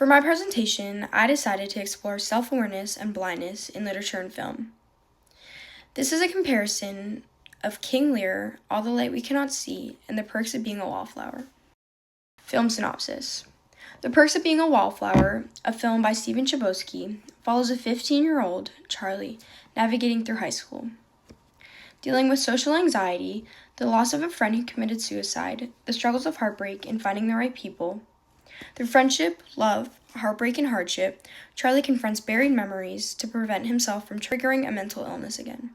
For my presentation, I decided to explore self-awareness and blindness in literature and film. This is a comparison of King Lear, All the Light We Cannot See, and The Perks of Being a Wallflower. Film synopsis. The Perks of Being a Wallflower, a film by Stephen Chbosky, follows a 15-year-old, Charlie, navigating through high school. Dealing with social anxiety, the loss of a friend who committed suicide, the struggles of heartbreak and finding the right people. Through friendship, love, heartbreak, and hardship, Charlie confronts buried memories to prevent himself from triggering a mental illness again.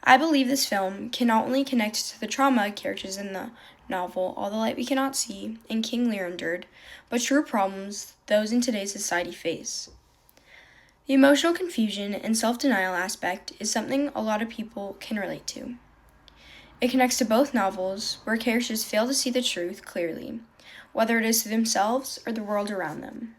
I believe this film can not only connect to the trauma characters in the novel All the Light We Cannot See and King Lear endured, but true problems those in today's society face. The emotional confusion and self-denial aspect is something a lot of people can relate to. It connects to both novels, where characters fail to see the truth clearly, whether it is to themselves or the world around them.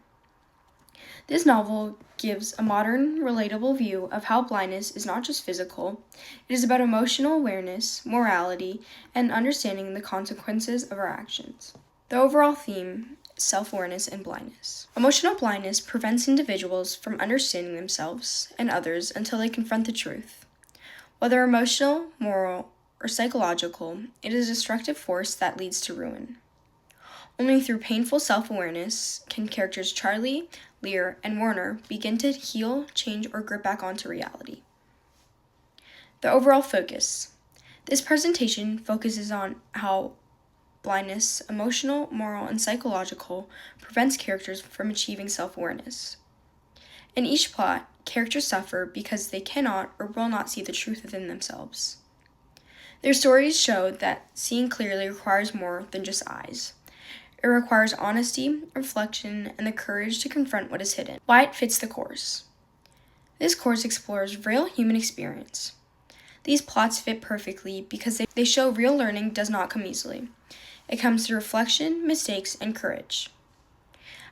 This novel gives a modern, relatable view of how blindness is not just physical. It is about emotional awareness, morality, and understanding the consequences of our actions. The overall theme: self-awareness and blindness. Emotional blindness prevents individuals from understanding themselves and others until they confront the truth. Whether emotional, moral, or psychological, it is a destructive force that leads to ruin. Only through painful self-awareness can characters Charlie, Lear, and Warner begin to heal, change, or grip back onto reality. The overall focus. This presentation focuses on how blindness, emotional, moral, and psychological, prevents characters from achieving self-awareness. In each plot, characters suffer because they cannot or will not see the truth within themselves. Their stories show that seeing clearly requires more than just eyes. It requires honesty, reflection, and the courage to confront what is hidden. Why it fits the course. This course explores real human experience. These plots fit perfectly because they show real learning does not come easily. It comes through reflection, mistakes, and courage.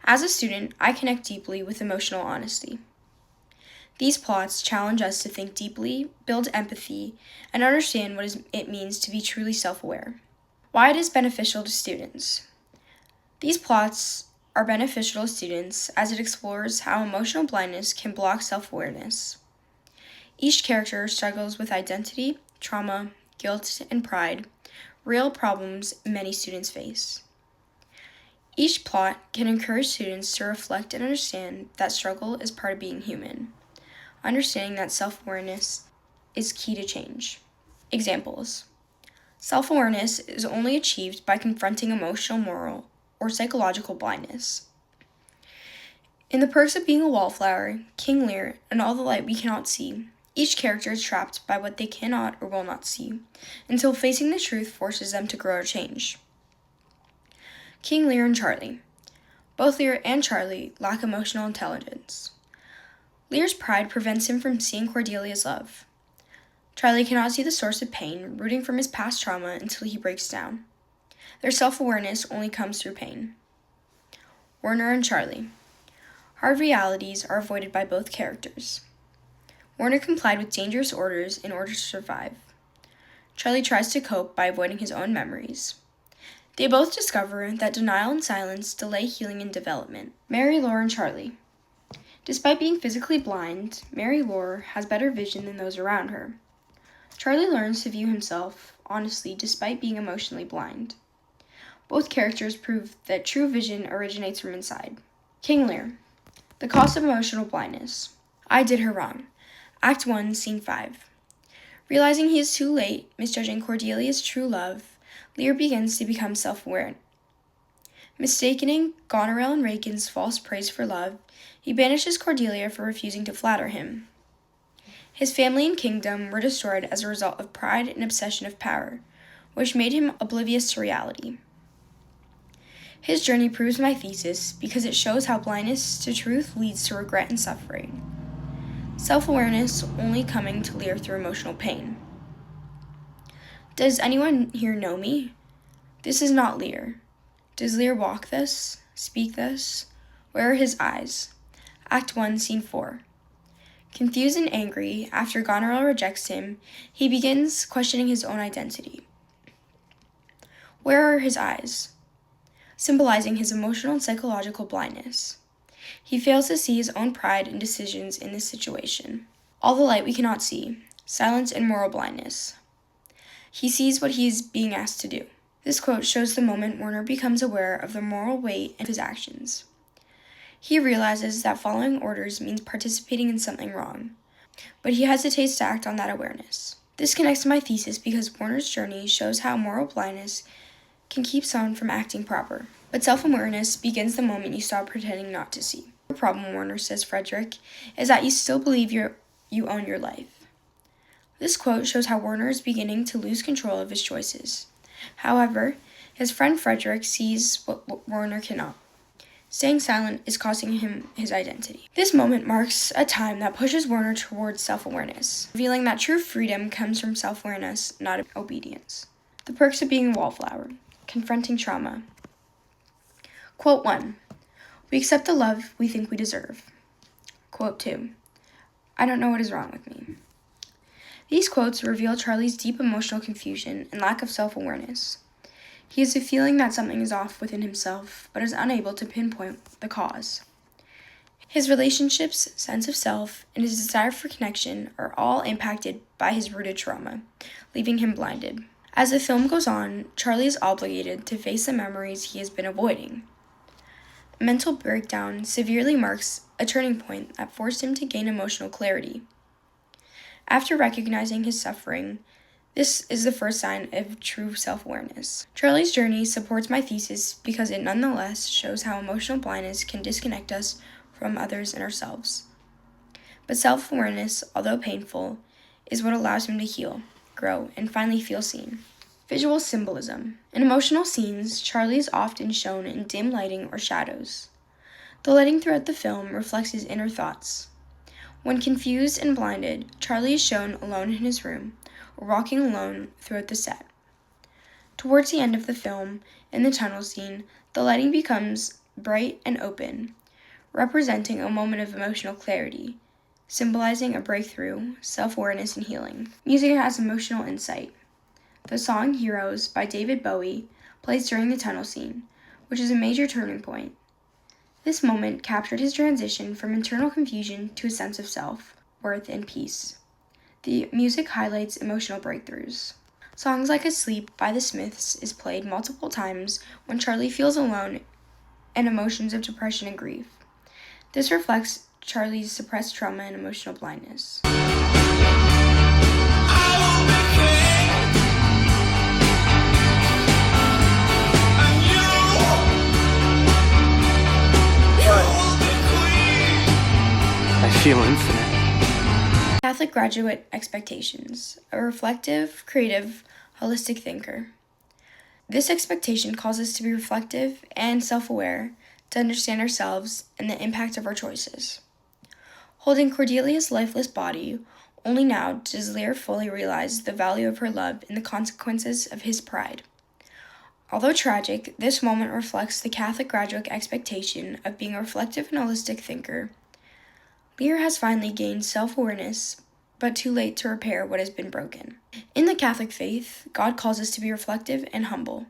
As a student, I connect deeply with emotional honesty. These plots challenge us to think deeply, build empathy, and understand what it means to be truly self-aware. Why it is beneficial to students. These plots are beneficial to students as it explores how emotional blindness can block self-awareness. Each character struggles with identity, trauma, guilt, and pride, real problems many students face. Each plot can encourage students to reflect and understand that struggle is part of being human, understanding that self-awareness is key to change. Examples. Self-awareness is only achieved by confronting emotional, moral, or psychological blindness. In The Perks of Being a Wallflower, King Lear, and All the Light We Cannot See, each character is trapped by what they cannot or will not see, until facing the truth forces them to grow or change. King Lear and Charlie. Both Lear and Charlie lack emotional intelligence. Lear's pride prevents him from seeing Cordelia's love. Charlie cannot see the source of pain, rooting from his past trauma until he breaks down. Their self-awareness only comes through pain. Warner and Charlie. Hard realities are avoided by both characters. Warner complied with dangerous orders in order to survive. Charlie tries to cope by avoiding his own memories. They both discover that denial and silence delay healing and development. Mary, Laura, and Charlie. Despite being physically blind, Mary Laura has better vision than those around her. Charlie learns to view himself honestly despite being emotionally blind. Both characters prove that true vision originates from inside. King Lear. The cost of emotional blindness. I did her wrong. Act 1, Scene 5. Realizing he is too late, misjudging Cordelia's true love, Lear begins to become self-aware. Mistaking Goneril and Regan's false praise for love, he banishes Cordelia for refusing to flatter him. His family and kingdom were destroyed as a result of pride and obsession of power, which made him oblivious to reality. His journey proves my thesis because it shows how blindness to truth leads to regret and suffering. Self-awareness only coming to Lear through emotional pain. Does anyone here know me? This is not Lear. Does Lear walk thus? Speak thus? Where are his eyes? Act 1, Scene 4. Confused and angry, after Goneril rejects him, he begins questioning his own identity. Where are his eyes? Symbolizing his emotional and psychological blindness. He fails to see his own pride and decisions in this situation. All the light we cannot see, silence and moral blindness. He sees what he is being asked to do. This quote shows the moment Warner becomes aware of the moral weight of his actions. He realizes that following orders means participating in something wrong, but he hesitates to act on that awareness. This connects to my thesis because Warner's journey shows how moral blindness can keep someone from acting proper. But self-awareness begins the moment you stop pretending not to see. The problem, Warner says Frederick, is that you still believe you own your life. This quote shows how Warner is beginning to lose control of his choices. However, his friend Frederick sees what Warner cannot. Staying silent is costing him his identity. This moment marks a time that pushes Warner towards self-awareness, revealing that true freedom comes from self-awareness, not obedience. The perks of being a wallflower. Confronting trauma. Quote 1. We accept the love we think we deserve. Quote 2. I don't know what is wrong with me. These quotes reveal Charlie's deep emotional confusion and lack of self-awareness. He has a feeling that something is off within himself, but is unable to pinpoint the cause. His relationships, sense of self, and his desire for connection are all impacted by his rooted trauma, leaving him blinded. As the film goes on, Charlie is obligated to face the memories he has been avoiding. A mental breakdown severely marks a turning point that forced him to gain emotional clarity. After recognizing his suffering, this is the first sign of true self-awareness. Charlie's journey supports my thesis because it nonetheless shows how emotional blindness can disconnect us from others and ourselves. But self-awareness, although painful, is what allows him to heal, grow, and finally feel seen. Visual symbolism. In emotional scenes, Charlie is often shown in dim lighting or shadows. The lighting throughout the film reflects his inner thoughts. When confused and blinded, Charlie is shown alone in his room, or walking alone throughout the set. Towards the end of the film, in the tunnel scene, the lighting becomes bright and open, representing a moment of emotional clarity, symbolizing a breakthrough, self-awareness, and healing. Music has emotional insight. The song Heroes by David Bowie plays during the tunnel scene, which is a major turning point. This moment captured his transition from internal confusion to a sense of self, worth, and peace. The music highlights emotional breakthroughs. Songs like Asleep by the Smiths is played multiple times when Charlie feels alone and emotions of depression and grief. This reflects Charlie's suppressed trauma and emotional blindness. I feel infinite. Catholic graduate expectations. A reflective, creative, holistic thinker. This expectation calls us to be reflective and self-aware, to understand ourselves and the impact of our choices. Holding Cordelia's lifeless body, only now does Lear fully realize the value of her love and the consequences of his pride. Although tragic, this moment reflects the Catholic graduate expectation of being a reflective and holistic thinker. Lear has finally gained self-awareness, but too late to repair what has been broken. In the Catholic faith, God calls us to be reflective and humble,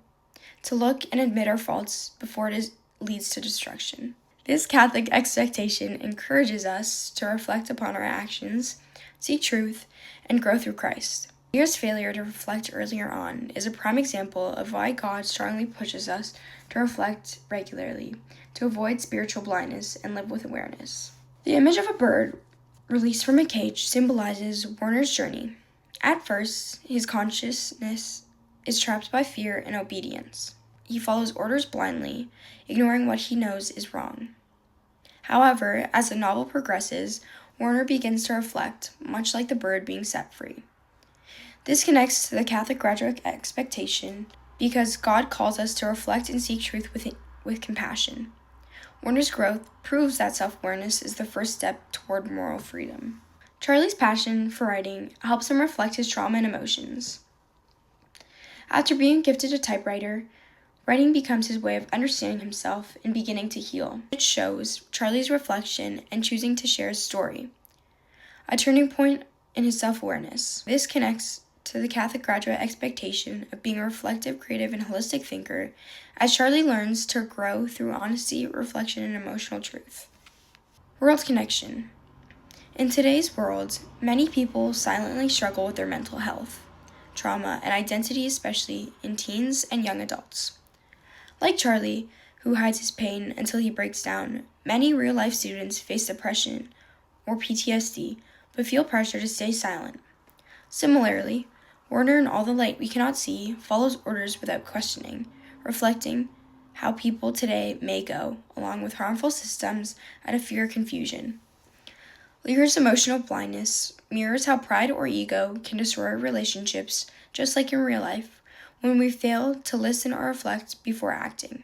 to look and admit our faults before it leads to destruction. This Catholic expectation encourages us to reflect upon our actions, seek truth, and grow through Christ. Lear's failure to reflect earlier on is a prime example of why God strongly pushes us to reflect regularly, to avoid spiritual blindness and live with awareness. The image of a bird released from a cage symbolizes Warner's journey. At first, his consciousness is trapped by fear and obedience. He follows orders blindly, ignoring what he knows is wrong. However, as the novel progresses, Warner begins to reflect, much like the bird being set free. This connects to the Catholic graduate expectation because God calls us to reflect and seek truth with compassion. Warner's growth proves that self-awareness is the first step toward moral freedom. Charlie's passion for writing helps him reflect his trauma and emotions. After being gifted a typewriter, writing becomes his way of understanding himself and beginning to heal. It shows Charlie's reflection and choosing to share his story, a turning point in his self-awareness. This connects to the Catholic graduate expectation of being a reflective, creative, and holistic thinker as Charlie learns to grow through honesty, reflection, and emotional truth. World connection. In today's world, many people silently struggle with their mental health, trauma, and identity, especially in teens and young adults. Like Charlie, who hides his pain until he breaks down, many real-life students face depression or PTSD, but feel pressure to stay silent. Similarly, Warner in All the Light We Cannot See follows orders without questioning, reflecting how people today may go, along with harmful systems out of fear or confusion. Lear's emotional blindness mirrors how pride or ego can destroy relationships, just like in real life, when we fail to listen or reflect before acting.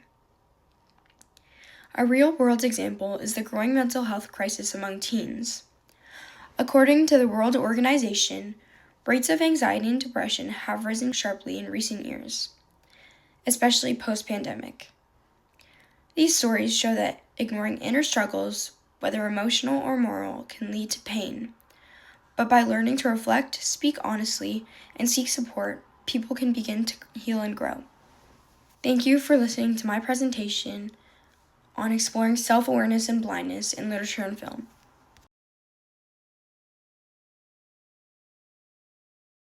A real-world example is the growing mental health crisis among teens. According to the World Organization, rates of anxiety and depression have risen sharply in recent years, especially post-pandemic. These stories show that ignoring inner struggles, whether emotional or moral, can lead to pain. But by learning to reflect, speak honestly, and seek support, people can begin to heal and grow. Thank you for listening to my presentation on exploring self-awareness and blindness in literature and film.